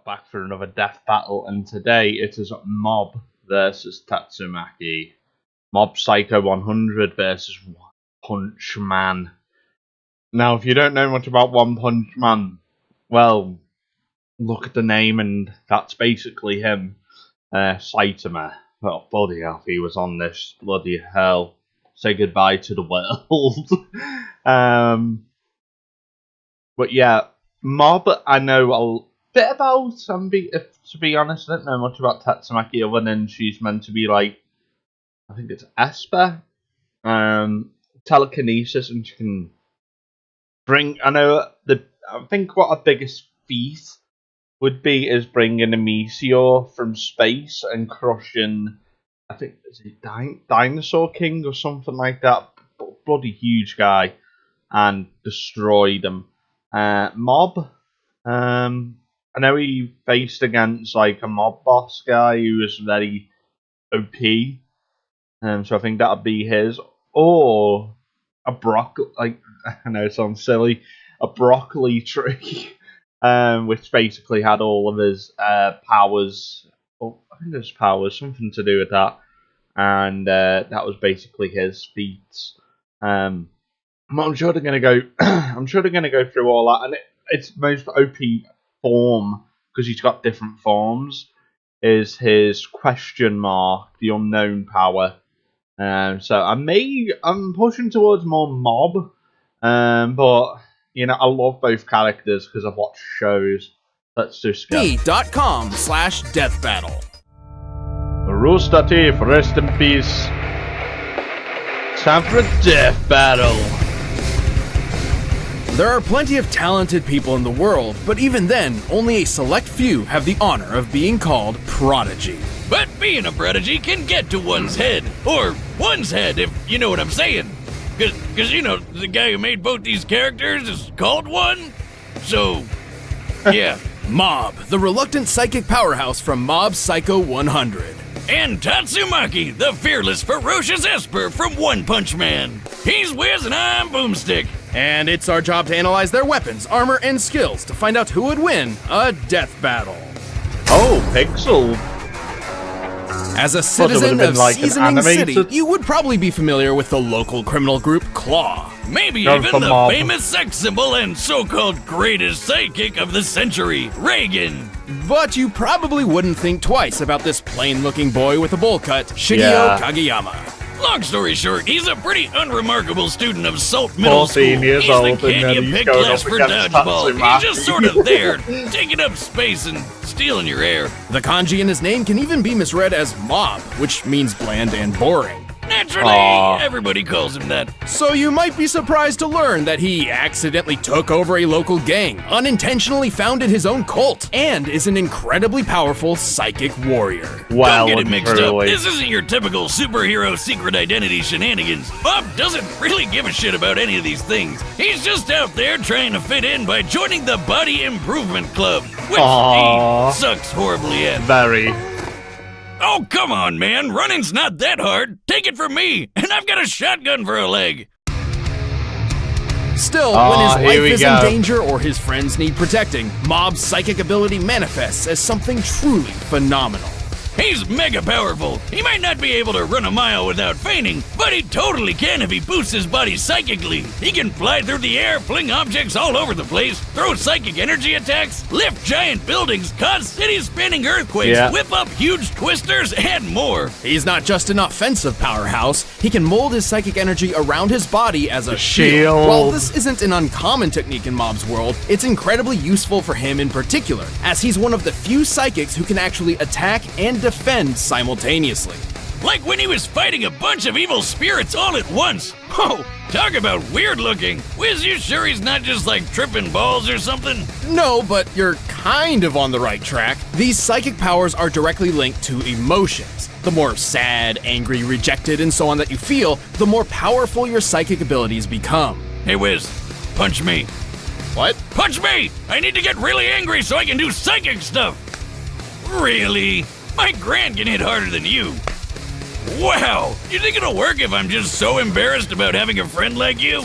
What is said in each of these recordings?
back for another death battle, and today it is Mob versus Tatsumaki. Mob Psycho 100 versus One Punch Man. Now, if you don't know much about One Punch Man, well, look at the name, and that's basically him. Saitama. Oh, bloody hell, he was on this. Bloody hell. Say goodbye to the world. But yeah, Mob, I know a bit about. To be honest, I don't know much about Tatsumaki other than she's meant to be like, I think it's Esper, telekinesis, and she can bring. I think what her biggest feat would be is bringing a meteor from space and crushing. I think is it Dinosaur King or something like that. Bloody huge guy, and destroy them. Mob. I know he faced against like a mob boss guy who was very OP. So I think that'd be his. Or a broccoli. Like, I know it sounds silly. A broccoli tree, which basically had all of his powers. Oh, I think his powers, something to do with that. And that was basically his feats. I'm sure they're gonna go. I'm sure they're gonna go through all that, and its most OP form, because he's got different forms, is his question mark, the unknown power. So I'm pushing towards more Mob, but you know I love both characters because I've watched shows. Let's just go. Me.com/deathbattle. Rooster Teeth, rest in peace. Time for a death battle. There are plenty of talented people in the world, but even then, only a select few have the honor of being called prodigy. But being a prodigy can get to one's head, or one's head, if you know what I'm saying. Cause you know, the guy who made both these characters is called one, so, yeah. Mob, the reluctant psychic powerhouse from Mob Psycho 100. And Tatsumaki, the fearless, ferocious Esper from One Punch Man. He's Wiz and I'm Boomstick. And it's our job to analyze their weapons, armor, and skills to find out who would win a death battle. Oh, Pixel. As a citizen of like Seasoning City, you would probably be familiar with the local criminal group Claw. Maybe even the famous sex symbol and so-called greatest psychic of the century, Reagan. But you probably wouldn't think twice about this plain-looking boy with a bowl cut, Shigeo Kageyama. Long story short, he's a pretty unremarkable student of Salt Middle School. Years he's old, the kid you pick last for dodgeball. He's just sort of there, taking up space and stealing your air. The kanji in his name can even be misread as Mob, which means bland and boring. Naturally, everybody calls him that. So you might be surprised to learn that he accidentally took over a local gang, unintentionally founded his own cult, and is an incredibly powerful psychic warrior. Don't get it mixed up. This isn't your typical superhero secret identity shenanigans. Bob doesn't really give a shit about any of these things. He's just out there trying to fit in by joining the Body Improvement Club, which he sucks horribly at. Very. Oh, come on, man. Running's not that hard. Take it from me, and I've got a shotgun for a leg. Still, when his life is in danger or his friends need protecting, Mob's psychic ability manifests as something truly phenomenal. He's mega powerful. He might not be able to run a mile without fainting, but he totally can if he boosts his body psychically. He can fly through the air, fling objects all over the place, throw psychic energy attacks, lift giant buildings, cause city-spanning earthquakes, whip up huge twisters, and more. He's not just an offensive powerhouse, he can mold his psychic energy around his body as a shield. While this isn't an uncommon technique in Mob's world, it's incredibly useful for him in particular, as he's one of the few psychics who can actually attack and defend simultaneously. Like when he was fighting a bunch of evil spirits all at once. Oh, talk about weird looking. Wiz, you sure he's not just like tripping balls or something? No, but you're kind of on the right track. These psychic powers are directly linked to emotions. The more sad, angry, rejected, and so on that you feel, the more powerful your psychic abilities become. Hey Wiz, punch me. What? Punch me! I need to get really angry so I can do psychic stuff. Really? My Grant can hit harder than you. Wow! You think it'll work if I'm just so embarrassed about having a friend like you?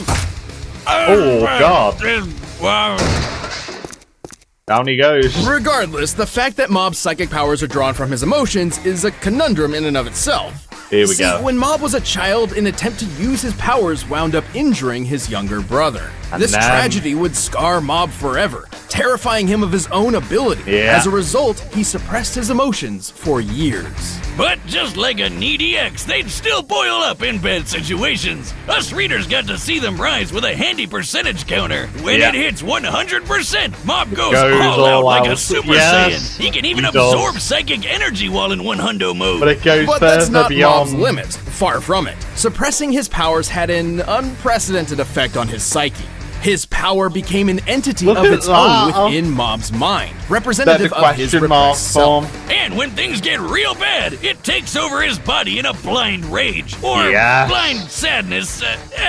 Oh, God. Wow. Down he goes. Regardless, the fact that Mob's psychic powers are drawn from his emotions is a conundrum in and of itself. Here we go. When Mob was a child, an attempt to use his powers wound up injuring his younger brother. This tragedy would scar Mob forever, terrifying him of his own ability. Yeah. As a result, he suppressed his emotions for years. But just like a needy ex, they'd still boil up in bad situations. Us readers got to see them rise with a handy percentage counter. When it hits 100%, Mob goes all out like a Super Saiyan. He can even absorb psychic energy while in 100 mode. But that's not Mob's limit. Far from it. Suppressing his powers had an unprecedented effect on his psyche. His power became an entity of its own within Mob's mind, representative of his repressed self. And when things get real bad, it takes over his body in a blind rage, or blind sadness,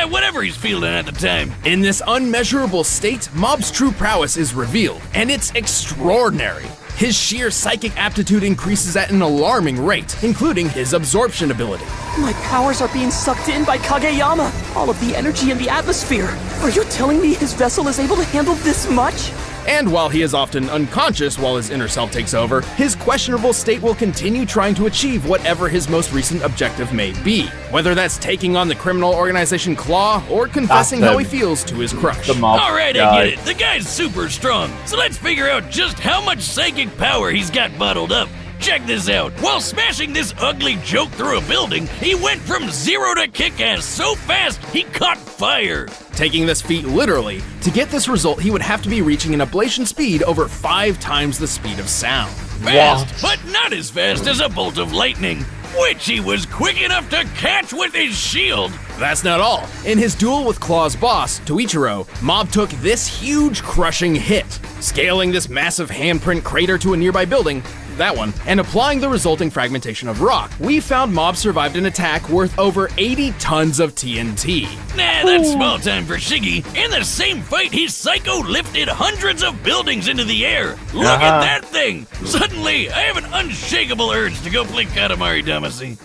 whatever he's feeling at the time. In this unmeasurable state, Mob's true prowess is revealed, and it's extraordinary. His sheer psychic aptitude increases at an alarming rate, including his absorption ability. My powers are being sucked in by Kageyama. All of the energy in the atmosphere. Are you telling me his vessel is able to handle this much? And while he is often unconscious while his inner self takes over, his questionable state will continue trying to achieve whatever his most recent objective may be. Whether that's taking on the criminal organization Claw or confessing how he feels to his crush. Alright, I get it. The guy's super strong. So let's figure out just how much psychic power he's got bottled up. Check this out. While smashing this ugly joke through a building, he went from 0 to kick-ass so fast, he caught fire. Taking this feat literally, to get this result, he would have to be reaching an ablation speed over 5 times the speed of sound. Fast, but not as fast as a bolt of lightning, which he was quick enough to catch with his shield. That's not all. In his duel with Claw's boss, Toichiro, Mob took this huge crushing hit, scaling this massive handprint crater to a nearby building, that one, and applying the resulting fragmentation of rock. We found Mob survived an attack worth over 80 tons of TNT. Nah, that's small time for Shiggy. In the same fight, he psycho-lifted hundreds of buildings into the air. Look at that thing! Suddenly, I have an unshakable urge to go play Katamari Damacy.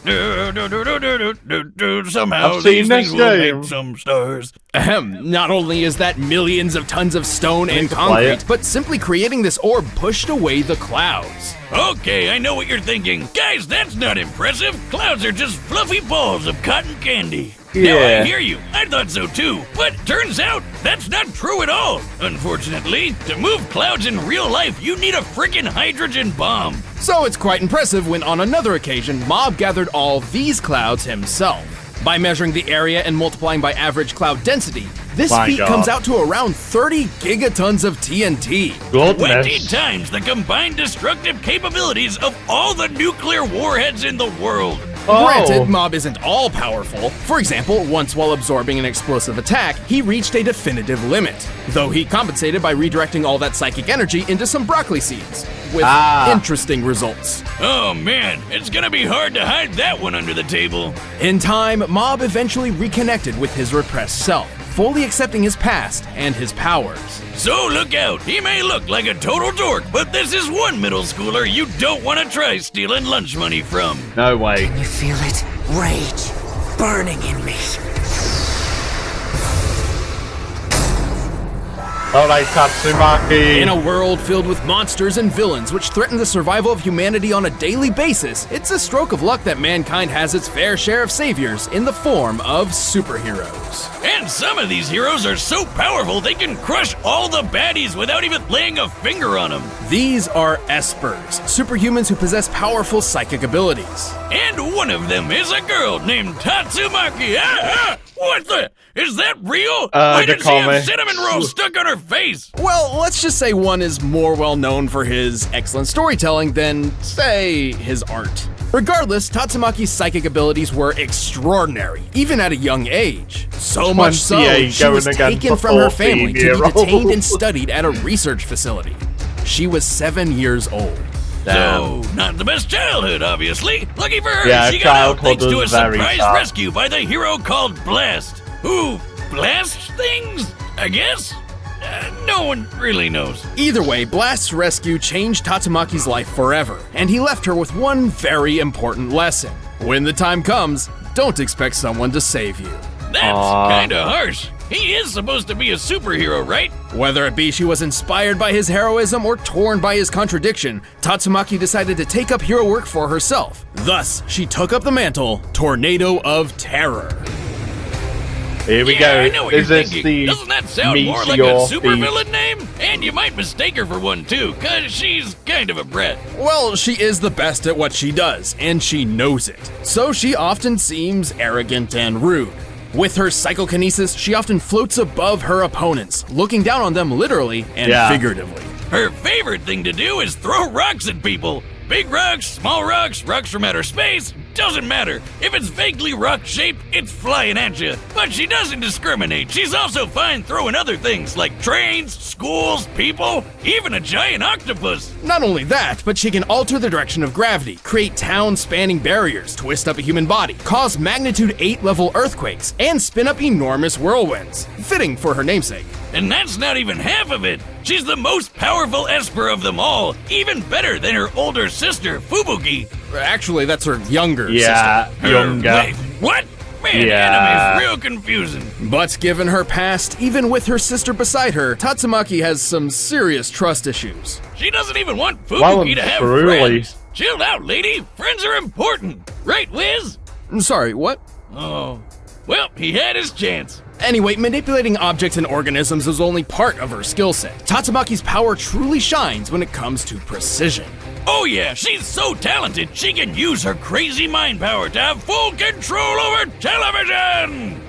Somehow, these things will make some stars. Not only is that millions of tons of stone and concrete, but simply creating this orb pushed away the clouds. Okay, I know what you're thinking. Guys, that's not impressive. Clouds are just fluffy balls of cotton candy. Now I hear you. I thought so too. But turns out that's not true at all. Unfortunately, to move clouds in real life, you need a frickin' hydrogen bomb. So it's quite impressive when on another occasion, Mob gathered all these clouds himself. By measuring the area and multiplying by average cloud density, this feat comes out to around 30 gigatons of TNT. 20 times the combined destructive capabilities of all the nuclear warheads in the world. Granted, Mob isn't all powerful. For example, once while absorbing an explosive attack, he reached a definitive limit, though he compensated by redirecting all that psychic energy into some broccoli seeds, with interesting results. Oh man, it's gonna be hard to hide that one under the table. In time, Mob eventually reconnected with his repressed self, fully accepting his past and his powers. So look out, he may look like a total dork, but this is one middle schooler you don't want to try stealing lunch money from. No way. Can you feel it? Rage burning in me. Alright, Tatsumaki. In a world filled with monsters and villains which threaten the survival of humanity on a daily basis, it's a stroke of luck that mankind has its fair share of saviors in the form of superheroes. And some of these heroes are so powerful they can crush all the baddies without even laying a finger on them. These are Espers, superhumans who possess powerful psychic abilities. And one of them is a girl named Tatsumaki. What the? Is that real? Why did she have cinnamon rolls stuck on her face? Well, let's just say one is more well known for his excellent storytelling than, say, his art. Regardless, Tatsumaki's psychic abilities were extraordinary, even at a young age. So much so, she was taken from her family to be detained and studied at a research facility. She was 7 years old. So, not the best childhood, obviously. Lucky for her, she got out thanks to a surprise rescue by the hero called Blast. Who blasts things, I guess? No one really knows. Either way, Blast's rescue changed Tatsumaki's life forever, and he left her with one very important lesson. When the time comes, don't expect someone to save you. That's kinda harsh. He is supposed to be a superhero, right? Whether it be she was inspired by his heroism or torn by his contradiction, Tatsumaki decided to take up hero work for herself. Thus, she took up the mantle, Tornado of Terror. Here we Yeah, go. I know what Is you're this thinking. the Doesn't that sound more like Meteor a supervillain Beast? name? And you might mistake her for one too, cause she's kind of a brat. Well, she is the best at what she does, and she knows it. So she often seems arrogant and rude. With her psychokinesis, she often floats above her opponents, looking down on them literally and figuratively. Her favorite thing to do is throw rocks at people. Big rocks, small rocks, rocks from outer space, doesn't matter. If it's vaguely rock-shaped, it's flying at you. But she doesn't discriminate. She's also fine throwing other things like trains, schools, people, even a giant octopus. Not only that, but she can alter the direction of gravity, create town-spanning barriers, twist up a human body, cause magnitude 8 level earthquakes, and spin up enormous whirlwinds. Fitting for her namesake. And that's not even half of it. She's the most powerful Esper of them all, even better than her older sister, Fubuki. Actually, that's her younger Yeah, sister. younger. Wait, what? Man, Yeah. anime's real confusing. But given her past, even with her sister beside her, Tatsumaki has some serious trust issues. She doesn't even want Well Fubuki and to have truly. friends. Chill out, lady. Friends are important. Right, Wiz? I'm sorry, what? Oh. Well, he had his chance. Anyway, manipulating objects and organisms is only part of her skill set. Tatsumaki's power truly shines when it comes to precision. Oh yeah, she's so talented, she can use her crazy mind power to have full control over television!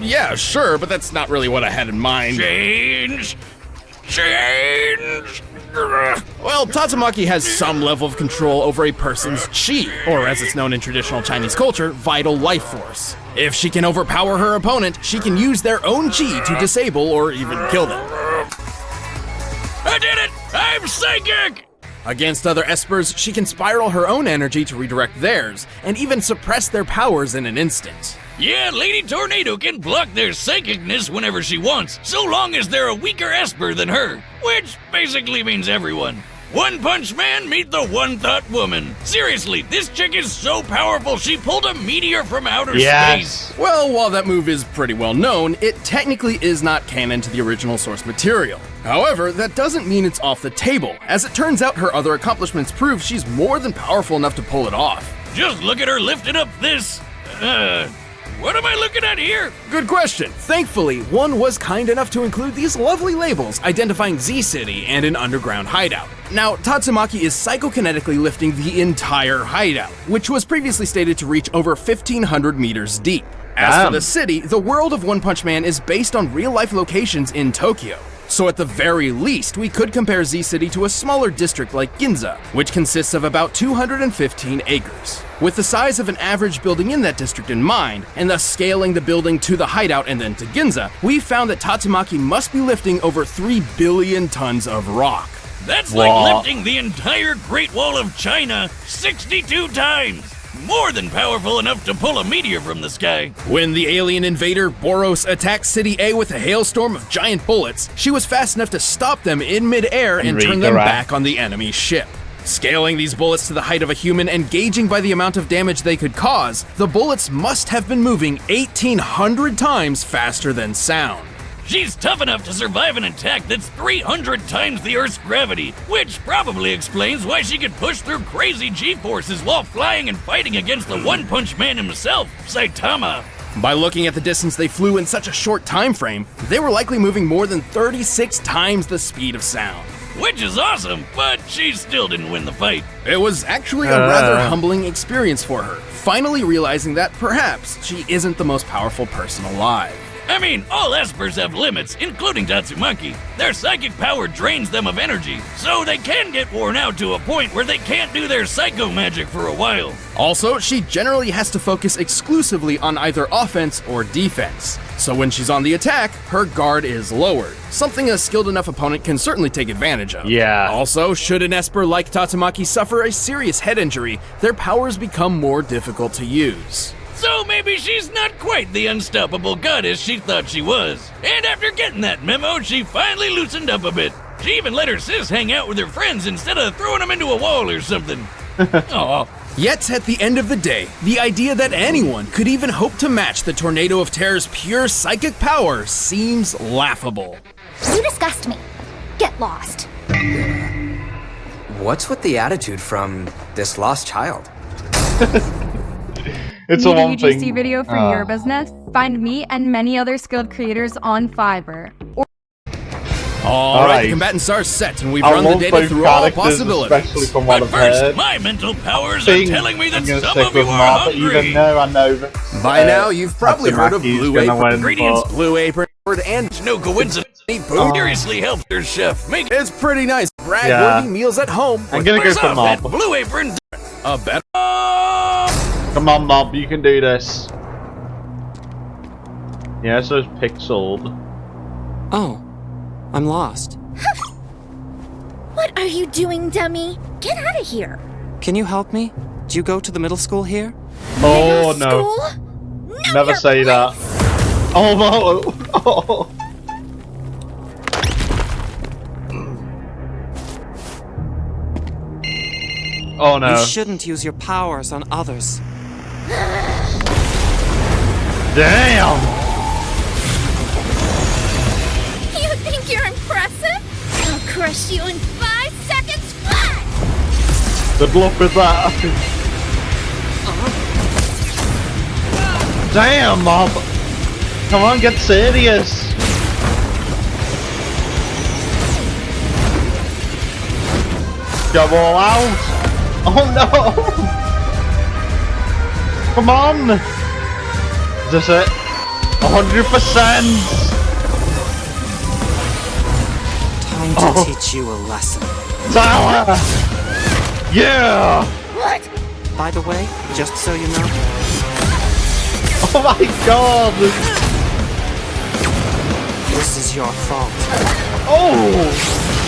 Yeah, sure, but that's not really what I had in mind. Change! Change! Well, Tatsumaki has some level of control over a person's chi, or as it's known in traditional Chinese culture, vital life force. If she can overpower her opponent, she can use their own chi to disable or even kill them. I did it! I'm psychic! Against other espers, she can spiral her own energy to redirect theirs, and even suppress their powers in an instant. Yeah, Lady Tornado can block their psychicness whenever she wants, so long as they're a weaker Esper than her, which basically means everyone. One Punch Man, meet the One Thought Woman. Seriously, this chick is so powerful she pulled a meteor from outer space. Yes. Well, while that move is pretty well known, it technically is not canon to the original source material. However, that doesn't mean it's off the table, as it turns out her other accomplishments prove she's more than powerful enough to pull it off. Just look at her lifting up this. What am I looking at here? Good question. Thankfully, one was kind enough to include these lovely labels identifying Z-City and an underground hideout. Now, Tatsumaki is psychokinetically lifting the entire hideout, which was previously stated to reach over 1,500 meters deep. As for Damn. the city, the world of One Punch Man is based on real-life locations in Tokyo. So at the very least, we could compare Z-City to a smaller district like Ginza, which consists of about 215 acres. With the size of an average building in that district in mind, and thus scaling the building to the hideout and then to Ginza, we found that Tatsumaki must be lifting over 3 billion tons of rock. That's Wow. like lifting the entire Great Wall of China 62 times. More than powerful enough to pull a meteor from the sky. When the alien invader Boros attacked City A with a hailstorm of giant bullets, she was fast enough to stop them in midair and turn them redirect. back on the enemy ship. Scaling these bullets to the height of a human and gauging by the amount of damage they could cause, the bullets must have been moving 1,800 times faster than sound. She's tough enough to survive an attack that's 300 times the Earth's gravity, which probably explains why she could push through crazy G-forces while flying and fighting against the One Punch Man himself, Saitama. By looking at the distance they flew in such a short time frame, they were likely moving more than 36 times the speed of sound. Which is awesome, but she still didn't win the fight. It was actually a rather humbling experience for her, finally realizing that perhaps she isn't the most powerful person alive. I mean, all espers have limits, including Tatsumaki. Their psychic power drains them of energy, so they can get worn out to a point where they can't do their psycho magic for a while. Also, she generally has to focus exclusively on either offense or defense. So when she's on the attack, her guard is lowered, something a skilled enough opponent can certainly take advantage of. Yeah. Also, should an Esper like Tatsumaki suffer a serious head injury, their powers become more difficult to use. So maybe she's not quite the unstoppable goddess she thought she was. And after getting that memo, she finally loosened up a bit. She even let her sis hang out with her friends instead of throwing them into a wall or something. Aw, Yet, at the end of the day, the idea that anyone could even hope to match the Tornado of Terror's pure psychic power seems laughable. You disgust me. Get lost. What's with the attitude from this lost child? It's Need a a one UGC thing. video for your business? Find me and many other skilled creators on Fiverr. Alright, the combatants are set, and we've I run the love data both through all characters, possibilities. especially from what But I've first, heard. my mental powers are Think telling me that I'm gonna some stick of you with are Martha, hungry. even though I know that By now, you've probably heard of Tatsumaki's Blue gonna Apron, win, Ingredients. but- Blue Apron, and No coincidence. food. Seriously helps your chef make It's pretty nice. Brag-worthy Yeah. meals at home. I'm gonna go Where's for off that Mob. Blue Apron. A better. Come on, Mob, you can do this. Yeah, so it's pixeled. Oh, I'm lost. What are you doing, dummy? Get out of here. Can you help me? Do you go to the middle school here? Oh no. School? Know Never your say that. place. Oh no. Oh. Oh no. You shouldn't use your powers on others. Damn. You think you're impressive? I'll crush you in 5 seconds flat. Good luck with that. Damn, Mob. Come on, get serious. Go all out. Oh no. Come on. Is this it? 100%. Time to teach you a lesson. Tower. Yeah. What? By the way, just so you know, Oh my god. this is your fault. Oh.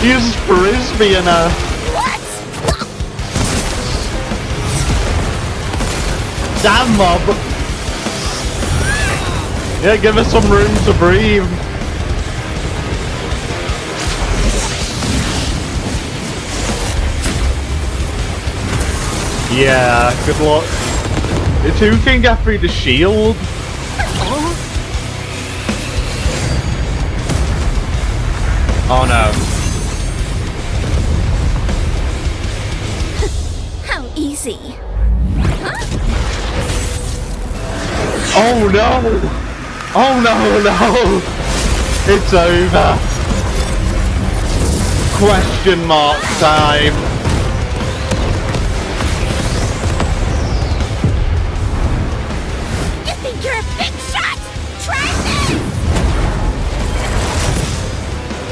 He uses frisbee in a. What? Damn, Mob. Yeah, give us some room to breathe. Yeah, good luck. It's who can get through the shield. Oh no. How easy. Oh no! Oh no, no! It's over. Question mark time. You think you're a big shot? Try this!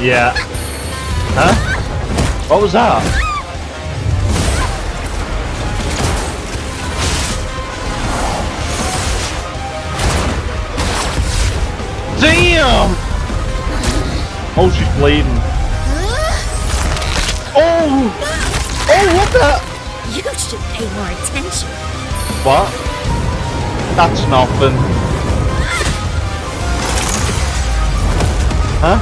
Yeah. Huh? What was that? Damn! Oh, she's bleeding. Oh! Oh, what the? You should pay more attention. What? That's nothing. Huh?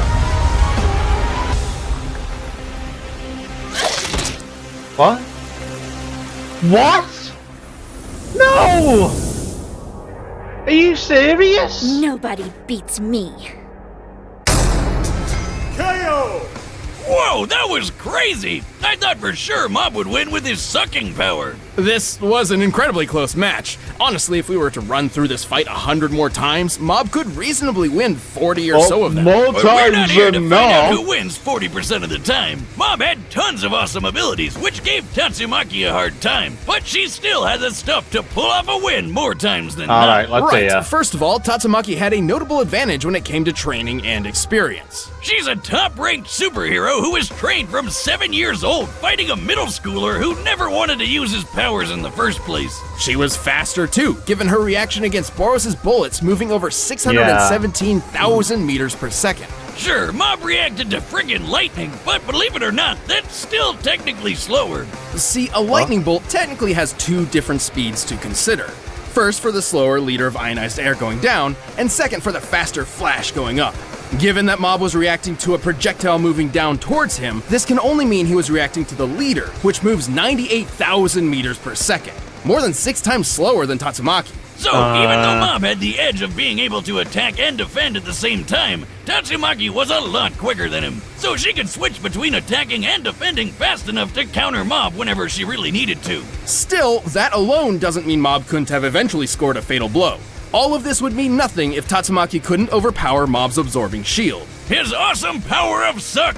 What? What? No! Are you serious? Nobody beats me. Whoa, that was crazy! I thought for sure Mob would win with his sucking power. This was an incredibly close match. Honestly, if we were to run through this fight 100 more times, Mob could reasonably win 40 or so of them. More But we're not times here to than find out not. who wins 40% of the time. Mob had tons of awesome abilities, which gave Tatsumaki a hard time, but she still had the stuff to pull off a win more times than not. Alright, let's see Right. ya. First of all, Tatsumaki had a notable advantage when it came to training and experience. She's a top-ranked superhero who was trained from 7 years old, fighting a middle schooler who never wanted to use his powers in the first place. She was faster too, given her reaction against Boris's bullets moving over 617,000 meters per second. Sure, Mob reacted to friggin' lightning, but believe it or not, that's still technically slower. See, a lightning bolt technically has two different speeds to consider. First for the slower liter of ionized air going down, and second for the faster flash going up. Given that Mob was reacting to a projectile moving down towards him, this can only mean he was reacting to the liter, which moves 98,000 meters per second. more than 6 times slower than Tatsumaki. So, even though Mob had the edge of being able to attack and defend at the same time, Tatsumaki was a lot quicker than him, so she could switch between attacking and defending fast enough to counter Mob whenever she really needed to. Still, that alone doesn't mean Mob couldn't have eventually scored a fatal blow. All of this would mean nothing if Tatsumaki couldn't overpower Mob's absorbing shield. His awesome power of suck!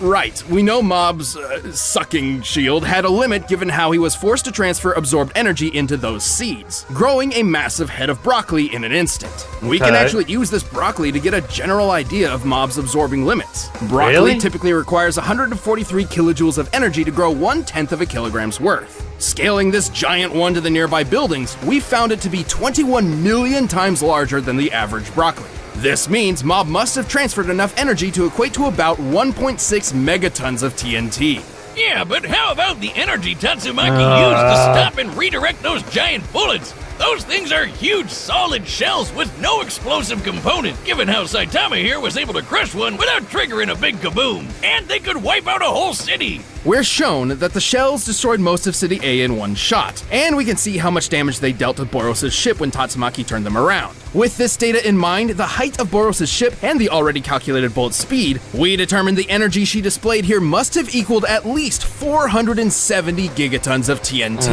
Right, we know Mob's sucking shield had a limit given how he was forced to transfer absorbed energy into those seeds, growing a massive head of broccoli in an instant. We can actually use this broccoli to get a general idea of Mob's absorbing limits. Broccoli typically requires 143 kilojoules of energy to grow 1/10 of a kilogram's worth. Scaling this giant one to the nearby buildings, we found it to be 21 million times larger than the average broccoli. This means Mob must have transferred enough energy to equate to about 1.6 megatons of TNT. Yeah, but how about the energy Tatsumaki used to stop and redirect those giant bullets? Those things are huge, solid shells with no explosive component, given how Saitama here was able to crush one without triggering a big kaboom. And they could wipe out a whole city. We're shown that the shells destroyed most of City A in one shot, and we can see how much damage they dealt to Boros' ship when Tatsumaki turned them around. With this data in mind, the height of Boros' ship, and the already calculated bullet speed, we determined the energy she displayed here must have equaled at least 470 gigatons of TNT.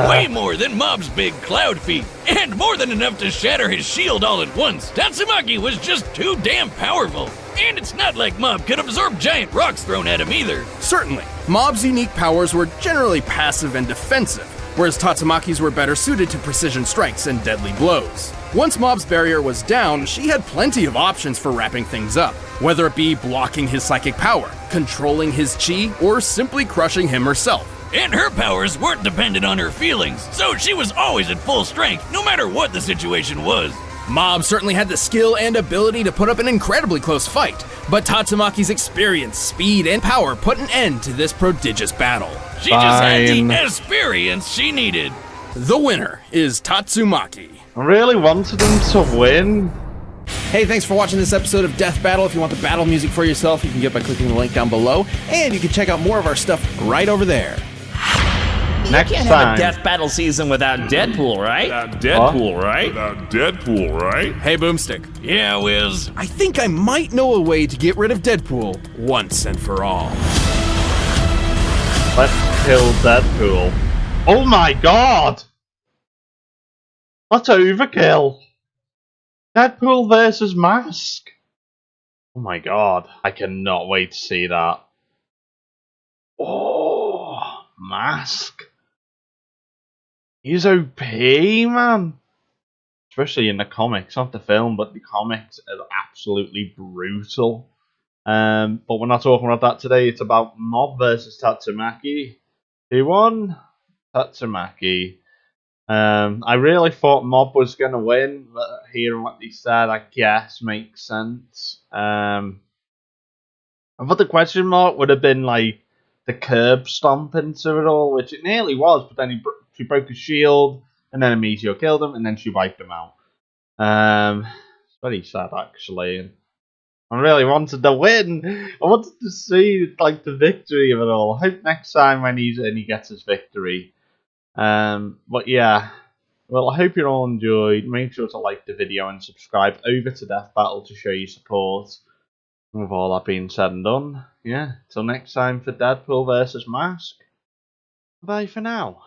Way more than Mob's big cloud feet, and more than enough to shatter his shield all at once. Tatsumaki was just too damn powerful. And it's not like Mob could absorb giant rocks thrown at him either. Certainly, Mob's unique powers were generally passive and defensive, whereas Tatsumaki's were better suited to precision strikes and deadly blows. Once Mob's barrier was down, she had plenty of options for wrapping things up, whether it be blocking his psychic power, controlling his chi, or simply crushing him herself. And her powers weren't dependent on her feelings, so she was always at full strength, no matter what the situation was. Mob certainly had the skill and ability to put up an incredibly close fight, but Tatsumaki's experience, speed, and power put an end to this prodigious battle. She just had the experience she needed. The winner is Tatsumaki. I really wanted him to win. Hey, thanks for watching this episode of Death Battle. If you want the battle music for yourself, you can get by clicking the link down below, and you can check out more of our stuff right over there. Next you can't have a death battle season without Deadpool, right? Without Deadpool, right? Without Deadpool, right? Hey, Boomstick. Yeah, Wiz. I think I might know a way to get rid of Deadpool once and for all. Let's kill Deadpool. Oh my god! That's overkill! Deadpool versus Mask! Oh my god, I cannot wait to see that. Oh, Mask. He's OP, man. Especially in the comics, not the film, but the comics are absolutely brutal. But we're not talking about that today. It's about Mob versus Tatsumaki. Who won? Tatsumaki. I really thought Mob was going to win, but hearing what he said, I guess, makes sense. I thought the question mark would have been like the curb stomp into it all, which it nearly was, but then she broke his shield, and then a meteor killed him, and then she wiped him out. It's very sad, actually. I really wanted to win. I wanted to see like the victory of it all. I hope next time when he's in, he gets his victory. But yeah, well, I hope you all enjoyed. Make sure to like the video and subscribe over to Death Battle to show your support. And with all that being said and done, yeah, till next time for Deadpool versus Mask. Bye for now.